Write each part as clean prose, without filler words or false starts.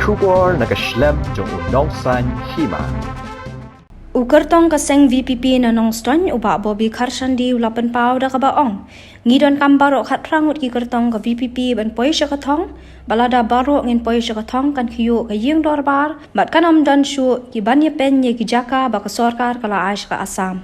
Kyrtong nakaslem jong unongsan Hima. Kyrtong kaseng VPP na nong ston uba bobi kharshandi ulapan pau da ka baong. Ngidon kam Baroh khat prangut ki Kyrtong ka VPP ban poi sha ka Thong, balada Baroh ngin poi sha ka Thong kan Khynñiuh ka Ïingdorbar, mat kanam dan shu ki ban ye pen ye ki jaka ba ka sarkar kala aish ka Assam.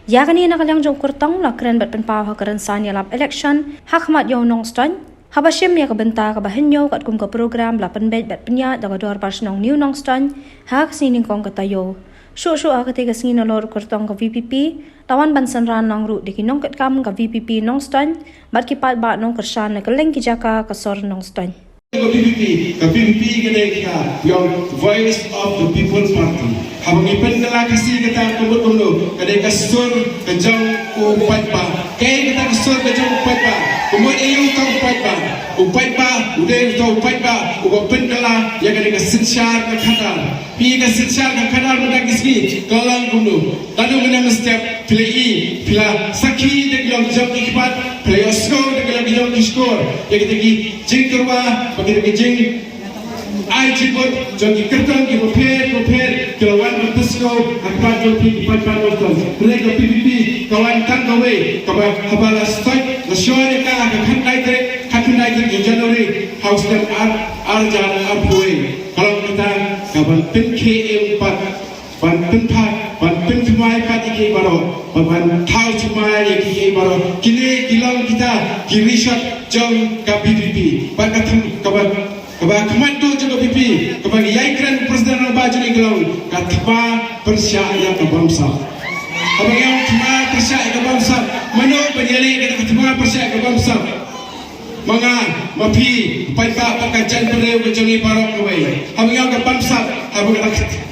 Ya kani nakalyang jong Kyrtong la kren bat pen pau ha karan san ya lap election, hakmat yo nong ston. Habashim ya kabenta ka Khynñiuh kat kum ka program lapan bet bat penya da ka dor pas nong new nong ston, ha sining kong katayo. Shu akatiga singin lor Kyrtong ka VPP, tawan bansan ran nong ru diki nong kat kam ka VPP nong ston, mat kipat ba nong kersan na kaleng ki jaka ka sor nong ston. PPP kita yang voice of the people's party. Habang ipendala kasi kita kumut kadai kasur kejang upat pa. Kaya kita kasur kejang upat pa. Kumut iyo ka upat pa, udah ka upat pa. Upendala yang kadai kasinsyar ka kadar. Pi kasinsyar ka kadar mudah kismi kalang kumut. Lalu mana setiap play pila sakhi de yang jam ikibat play skor de yang skor. Yang kita ki jingkerwa bagi jing ai jibut jadi Kyrtong ki prepare kelawan betusko akan jopi pan mereka PPP kawan kan gawe kawan habala strike nasional ka khandai in January house dan arjan arboy kalau kita kawan pin KM 4 ban pin semai kat iki Baroh ban thau semai iki Baroh kini kilang kita ki research jong ka PPP ban katham kawan kemat tu juga pipi kepada Yaikran Presiden Baju ni gelau katba persyaya ke bangsa. Abang yang katba persyaya ke bangsa, mana penyeli kata katba persyaya ke bangsa. Manga mapi paipa pakajan pereu ke jongi Baroh kawai. Abang yang ke bangsa, abang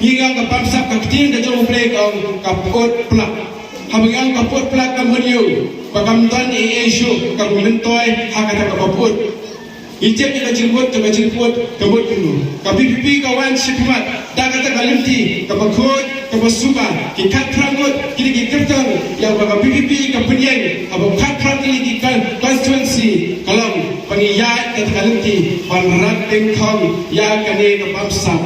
yang ke bangsa ke keting ke jong play ke pot plak. Abang yang ke pot plak ke meriu, pakamdan isu ke mentoi hakata ke pot. Ijab kita jemput kebut dulu. Kami pipi kawan sekemat. Dah kata kalimti, kabakut, kabasuba, kikat prangut, kini Kyrtong yang bagi pipi kepenyeng, abang kat prangili di konstituensi. Kalau pengiyat kata kalimti, panrat dan Thong yang kene kebangsa.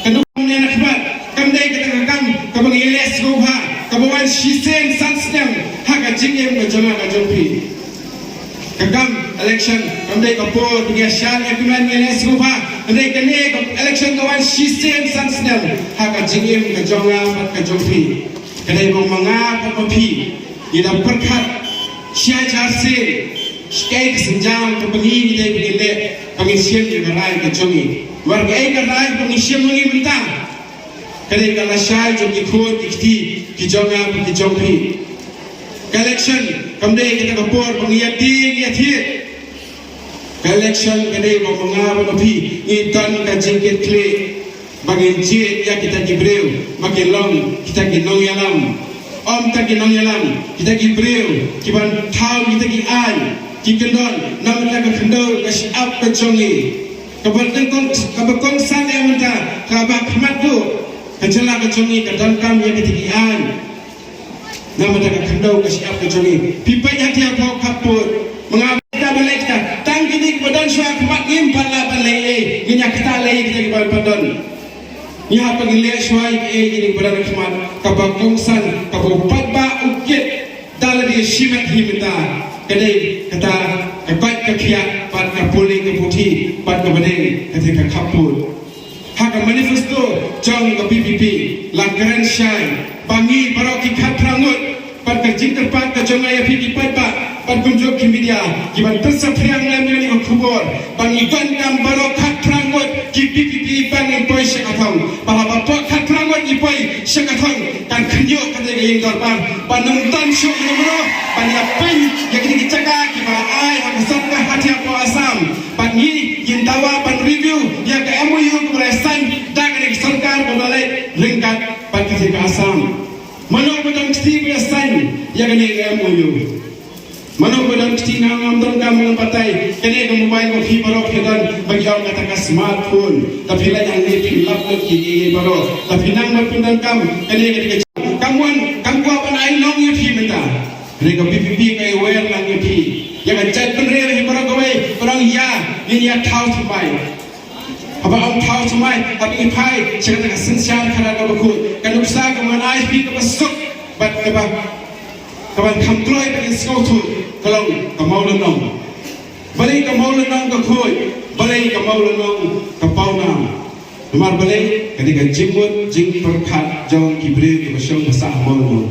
Kedua ni nak kemat, kami kata kakam, kabang iles gubha, kabawan shisen sansnyang, hak jingem kejama kajompi. Kagam election kami kapur pengiasan ekonomi NS Rupa kami kene election kawan sistem sansnel hak jingim kejonga kejompi kene manga papi ida perkat sia jase skai kesenjang kepengi ide beginde pengisian di gerai kejongi warga ai gerai pengisian mengi minta kene kala syai jom ikut ikti kejonga kejompi election kami kita kapur pengiyati election kami mengapa tapi itan kajingkit kle bagi jid ya kita dibreu makin long kita ginong yalam om kita ginong yalam kita gibreu kiban thau kita gi an kikendon nam kita kendol kasi up kejongi kabakong san yang minta kabak madu kejala kejongi kedan kam yang kita gi an nama dah kendau kasih apa kejongi pipai yang dia kau kapur mengapa balik kita tangki ni badan suara kemat ngimpan lah balik minyak kita lagi kita di bawah badan ni apa gilek suara ini badan kemat kabakongsan kabupat ba ukit dalam dia simat himita kadai kata kebat kekiat pada kapuli keputi pada kebedeng ketika kapur hak manifesto jong ke PPP langgaran syai bangi Baroh kikat prangut pan kerjing terpat ke jongaya PPP pa pan kunjuk ki media kiban tersapriang lamnya ni kubur pan ikan kam Baroh kat prangut ki PPP pan impoi syakatong pala bapak kat prangut impoi syakatong kan Khynñiuh kata Ïingdorbar pan nonton show nomor pan yapen yang kini dicaga ki ba ai haksan ka hati apa Assam pan ni Ïingdawa pan review yang ke MOU keberatan dak ni sarkar balik ringkat pan ke Assam mana badang kesti berasal yang kini MOU mana badang kesti ngam kamu patai kini kamu mobile ko Baroh kedan bagi orang kata smartphone tapi lah yang ni filap lagi Baroh tapi nang berpindah kamu kini kamu apa naik nong yang minta mereka PPP kaya aware lang yang yang cat penrel Baroh kawai orang ya ini ya tahu sampai Haba ang tao sumay, habing ipay, siya kata kasensyal kana ka bakut. Kanuksa ka mga ISP ka pasok, bat ka ba? Kawan kamtroy pa kinskaw tu, kalong kamaulanong. Balay kamaulanong ka kuy, balay kamaulanong ka paunang. Lumar balay, kani ka jingmut, jing perkat, jawang kibre, kibasyong basa amaulanong.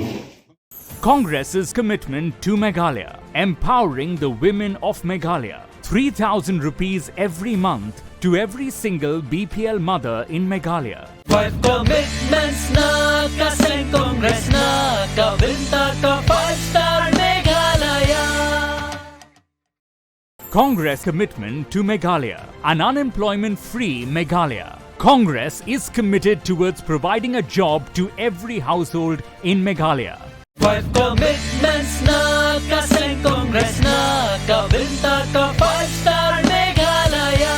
Congress's commitment to Meghalaya, empowering the women of Meghalaya. 3,000 rupees every month to every single BPL mother in Meghalaya. 5 commitments na kasing Congress na kabinta ka 5-star Meghalaya. Congress commitment to Meghalaya, an unemployment-free Meghalaya. Congress is committed towards providing a job to every household in Meghalaya. 5 commitments na kasing Congress na kabinta ka 5-star Meghalaya.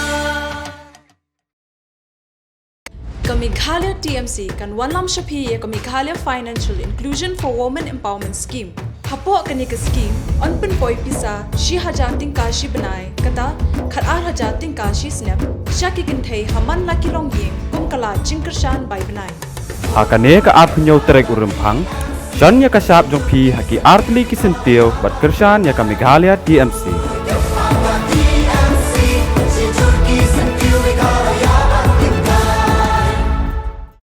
Meghalaya TMC kan wanlam shapi ya Meghalaya Financial Inclusion for Women Empowerment Scheme. Hapo kani ka scheme on pen poi pisa shi hajating kashi banai kata khat hajating kashi snap shaki kinthei haman la kilong yeng kum kala jingkershan bai banai. Hakane ka Khynñiuh terek urempang, John ya kasap jong pi haki artli kisentil bat kershan ya ka Meghalaya TMC.